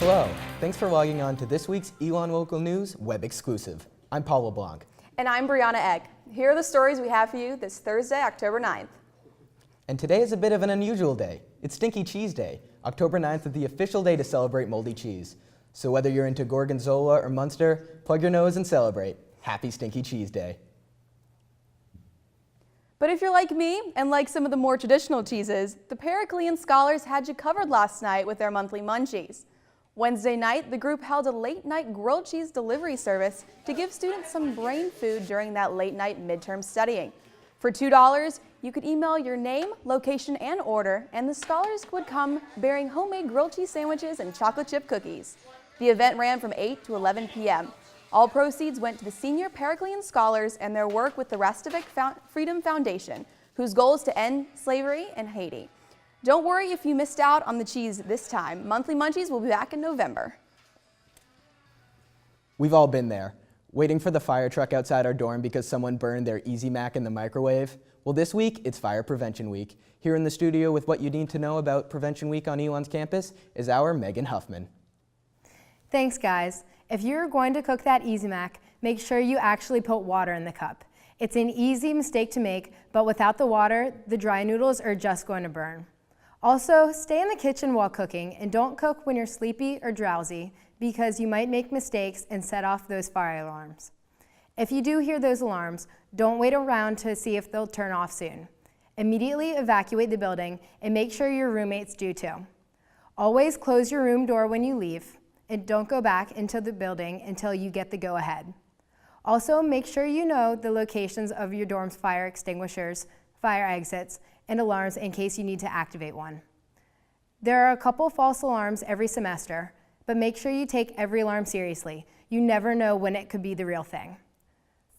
Hello, thanks for logging on to this week's Elon Local News web exclusive. I'm Paul LeBlanc. And I'm Brianna Egg. Here are the stories we have for you this Thursday, October 9th. And today is a bit of an unusual day. It's Stinky Cheese Day. October 9th is the official day to celebrate moldy cheese. So whether you're into Gorgonzola or Munster, plug your nose and celebrate. Happy Stinky Cheese Day. But if you're like me and like some of the more traditional cheeses, the Periclean scholars had you covered last night with their monthly munchies. Wednesday night, the group held a late-night grilled cheese delivery service to give students some brain food during that late-night midterm studying. For $2, you could email your name, location, and order, and the scholars would come bearing homemade grilled cheese sandwiches and chocolate chip cookies. The event ran from 8 to 11 p.m. All proceeds went to the senior Periclean scholars and their work with the Restavik Freedom Foundation, whose goal is to end slavery in Haiti. Don't worry if you missed out on the cheese this time. Monthly Munchies will be back in November. We've all been there, waiting for the fire truck outside our dorm because someone burned their Easy Mac in the microwave. Well, this week, it's Fire Prevention Week. Here in the studio with what you need to know about Prevention Week on Elon's campus is our Megan Huffman. Thanks, guys. If you're going to cook that Easy Mac, make sure you actually put water in the cup. It's an easy mistake to make, but without the water, the dry noodles are just going to burn. Also, stay in the kitchen while cooking and don't cook when you're sleepy or drowsy because you might make mistakes and set off those fire alarms. If you do hear those alarms, don't wait around to see if they'll turn off soon. Immediately evacuate the building and make sure your roommates do too. Always close your room door when you leave and don't go back into the building until you get the go-ahead. Also, make sure you know the locations of your dorm's fire extinguishers, fire exits, and alarms in case you need to activate one. There are a couple false alarms every semester, but make sure you take every alarm seriously. You never know when it could be the real thing.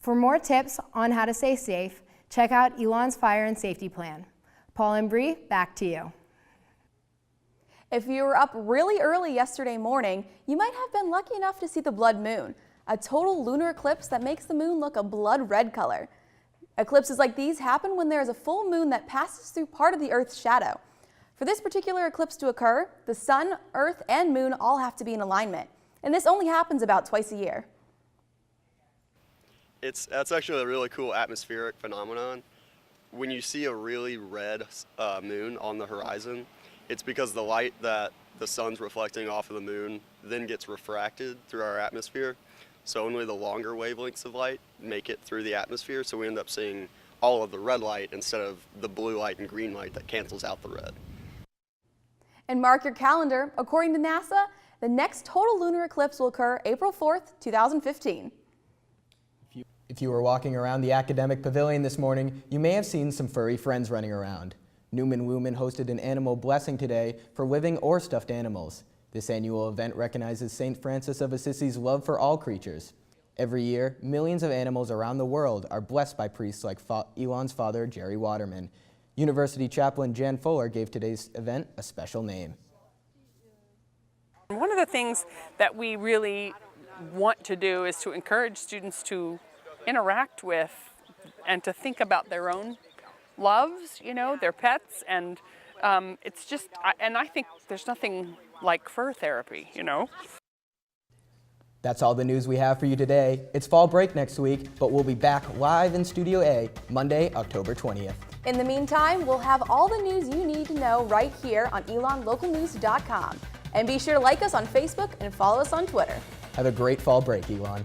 For more tips on how to stay safe, check out Elon's Fire and Safety Plan. Paul and Bree, back to you. If you were up really early yesterday morning, you might have been lucky enough to see the blood moon, a total lunar eclipse that makes the moon look a blood red color. Eclipses like these happen when there is a full moon that passes through part of the Earth's shadow. For this particular eclipse to occur, the sun, Earth, and moon all have to be in alignment, and this only happens about twice a year. That's actually a really cool atmospheric phenomenon. When you see a really red moon on the horizon, it's because the light that the sun's reflecting off of the moon then gets refracted through our atmosphere. So only the longer wavelengths of light make it through the atmosphere, so we end up seeing all of the red light instead of the blue light and green light that cancels out the red. And mark your calendar. According to NASA, the next total lunar eclipse will occur April 4th, 2015. If you were walking around the academic pavilion this morning, you may have seen some furry friends running around. Newman Wooman hosted an animal blessing today for living or stuffed animals. This annual event recognizes St. Francis of Assisi's love for all creatures. Every year, millions of animals around the world are blessed by priests like Elon's father, Jerry Waterman. University chaplain Jan Fuller gave today's event a special name. One of the things that we really want to do is to encourage students to interact with and to think about their own loves, their pets, and it's just, and I think there's nothing like fur therapy, That's all the news we have for you today. It's fall break next week, but we'll be back live in Studio A Monday, October 20th. In the meantime, we'll have all the news you need to know right here on elonlocalnews.com. And be sure to like us on Facebook and follow us on Twitter. Have a great fall break, Elon.